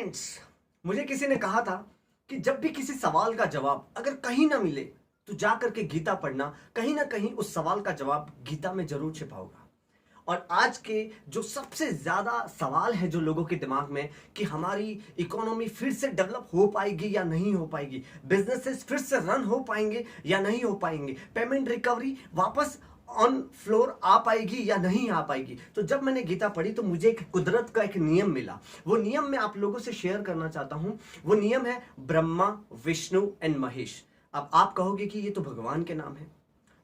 Friends, मुझे किसी ने कहा था कि जब भी किसी सवाल का जवाब अगर कहीं ना मिले तो जा करके गीता पढ़ना, कहीं ना कहीं उस सवाल का जवाब गीता में जरूर छिपा होगा। और आज के जो सबसे ज्यादा सवाल है जो लोगों के दिमाग में कि हमारी इकोनॉमी फिर से डेवलप हो पाएगी या नहीं हो पाएगी, बिजनेसेस फिर से रन हो पाएंगे या नहीं हो पाएंगे, पेमेंट रिकवरी वापस ऑन फ्लोर आ पाएगी या नहीं आ पाएगी। तो जब मैंने गीता पढ़ी तो मुझे एक कुदरत का एक नियम मिला। वो नियम मैं आप लोगों से शेयर करना चाहता हूं। वो नियम है ब्रह्मा, विष्णु एंड महेश। अब आप कहोगे कि ये तो भगवान के नाम है,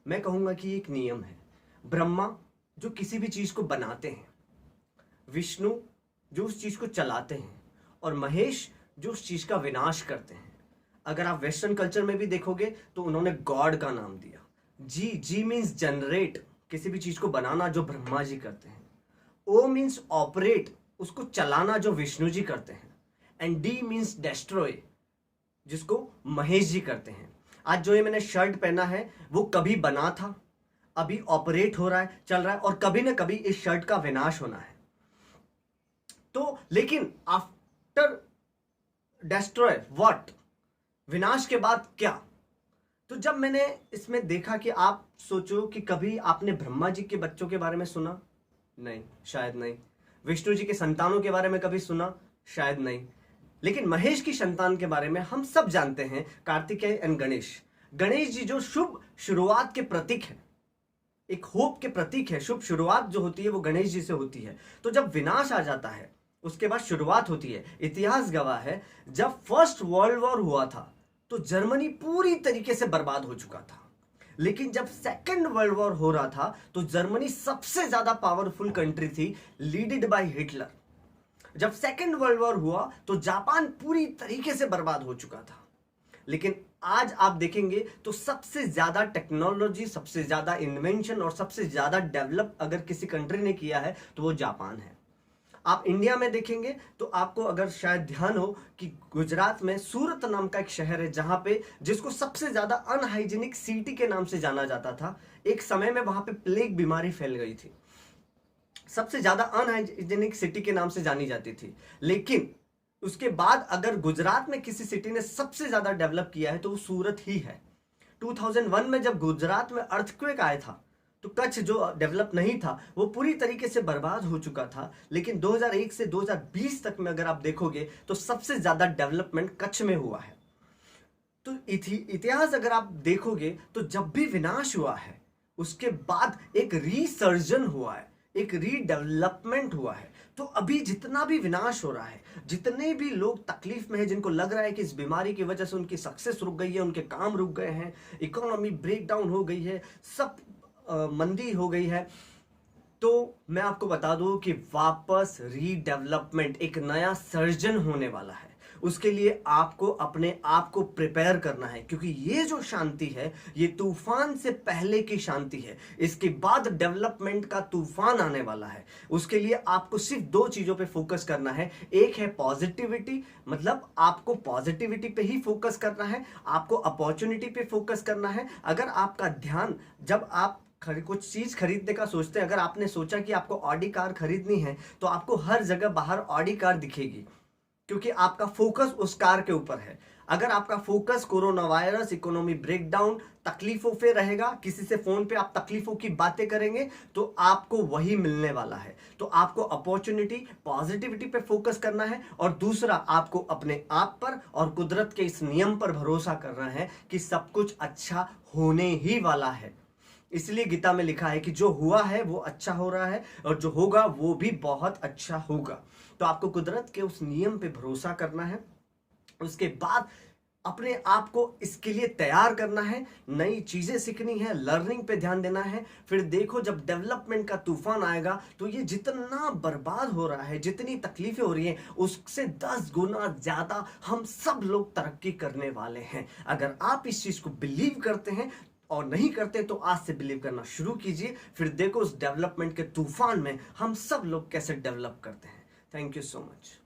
मैं कहूंगा कि एक नियम है। ब्रह्मा जो किसी भी चीज को बनाते हैं, विष्णु जो उस चीज को चलाते हैं, और महेश जो उस चीज का विनाश करते हैं। अगर आप वेस्टर्न कल्चर में भी देखोगे तो उन्होंने गॉड का नाम दिया। जी मीन्स जनरेट, किसी भी चीज को बनाना जो ब्रह्मा जी करते हैं। ओ मीन्स ऑपरेट, उसको चलाना जो विष्णु जी करते हैं। एंड डी मीन्स डेस्ट्रॉय, जिसको महेश जी करते हैं। आज जो ये मैंने शर्ट पहना है वो कभी बना था, अभी ऑपरेट हो रहा है, चल रहा है, और कभी ना कभी इस शर्ट का विनाश होना है। तो लेकिन आफ्टर डेस्ट्रॉय व्हाट, विनाश के बाद क्या? तो जब मैंने इसमें देखा कि आप सोचो कि कभी आपने ब्रह्मा जी के बच्चों के बारे में सुना? नहीं, शायद नहीं। विष्णु जी के संतानों के बारे में कभी सुना? शायद नहीं। लेकिन महेश की संतान के बारे में हम सब जानते हैं, कार्तिकेय एंड गणेश। गणेश जी जो शुभ शुरुआत के प्रतीक है, एक होप के प्रतीक है। शुभ शुरुआत जो होती है वो गणेश जी से होती है। तो जब विनाश आ जाता है उसके बाद शुरुआत होती है। इतिहास गवाह है, जब फर्स्ट वर्ल्ड वॉर हुआ था तो जर्मनी पूरी तरीके से बर्बाद हो चुका था। लेकिन जब सेकेंड वर्ल्ड वॉर हो रहा था तो जर्मनी सबसे ज्यादा पावरफुल कंट्री थी, लीडेड बाय हिटलर। जब सेकेंड वर्ल्ड वॉर हुआ तो जापान पूरी तरीके से बर्बाद हो चुका था। लेकिन आज आप देखेंगे तो सबसे ज्यादा टेक्नोलॉजी, सबसे ज्यादा इन्वेंशन और सबसे ज्यादा डेवलप अगर किसी कंट्री ने किया है तो वो जापान है। आप इंडिया में देखेंगे तो आपको अगर शायद ध्यान हो कि गुजरात में सूरत नाम का एक शहर है जहां पे, जिसको सबसे ज्यादा अनहाइजीनिक सिटी के नाम से जाना जाता था। एक समय में वहां पे प्लेग बीमारी फैल गई थी, सबसे ज्यादा अनहाइजीनिक सिटी के नाम से जानी जाती थी। लेकिन उसके बाद अगर गुजरात में किसी सिटी ने सबसे ज्यादा डेवलप किया है तो वो सूरत ही है। 2001 में जब गुजरात में अर्थक्वेक आया था तो कच्छ जो डेवलप नहीं था वो पूरी तरीके से बर्बाद हो चुका था। लेकिन 2001 से 2020 तक में अगर आप देखोगे तो सबसे ज्यादा डेवलपमेंट कच्छ में हुआ है। तो इतिहास अगर आप देखोगे तो जब भी विनाश हुआ है उसके बाद एक रीसर्जन हुआ है, एक रीडेवलपमेंट हुआ है। तो अभी जितना भी विनाश हो रहा है, जितने भी लोग तकलीफ में हैं, जिनको लग रहा है कि इस बीमारी की वजह से उनकी सक्सेस रुक गई है, उनके काम रुक गए हैं, इकोनॉमी ब्रेक डाउन हो गई है, सब मंदी हो गई है, तो मैं आपको बता दूं कि वापस रीडेवलपमेंट, एक नया सर्जन होने वाला है। उसके लिए आपको अपने आप को प्रिपेयर करना है, क्योंकि ये जो शांति है ये तूफान से पहले की शांति है। इसके बाद डेवलपमेंट का तूफान आने वाला है। उसके लिए आपको सिर्फ दो चीजों पे फोकस करना है। एक है पॉजिटिविटी, मतलब आपको पॉजिटिविटी पे ही फोकस करना है, आपको अपॉर्चुनिटी पे फोकस करना है। अगर आपका ध्यान, जब आप कुछ चीज खरीदने का सोचते हैं, अगर आपने सोचा कि आपको ऑडी कार खरीदनी है तो आपको हर जगह बाहर ऑडी कार दिखेगी, क्योंकि आपका फोकस उस कार के ऊपर है। अगर आपका focus corona virus, economy breakdown, तकलीफों पे रहेगा, किसी से फोन पे आप तकलीफों की बातें करेंगे तो आपको वही मिलने वाला है। तो आपको अपॉर्चुनिटी, पॉजिटिविटी पे फोकस करना है, और दूसरा आपको अपने आप पर और कुदरत के इस नियम पर भरोसा करना है कि सब कुछ अच्छा होने ही वाला है। इसलिए गीता में लिखा है कि जो हुआ है वो अच्छा हो रहा है और जो होगा वो भी बहुत अच्छा होगा। तो आपको कुदरत के उस नियम पे भरोसा करना है। उसके बाद अपने आप को इसके लिए तैयार करना है, नई चीजें सीखनी है, लर्निंग पे ध्यान देना है। फिर देखो जब डेवलपमेंट का तूफान आएगा तो ये जितना बर्बाद हो रहा है, जितनी तकलीफें हो रही हैं, उससे 10 गुना ज्यादा हम सब लोग तरक्की करने वाले हैं। अगर आप इस चीज को बिलीव करते हैं और नहीं करते तो आज से बिलीव करना शुरू कीजिए। फिर देखो उस डेवलपमेंट के तूफान में हम सब लोग कैसे डेवलप करते हैं। Thank you so much.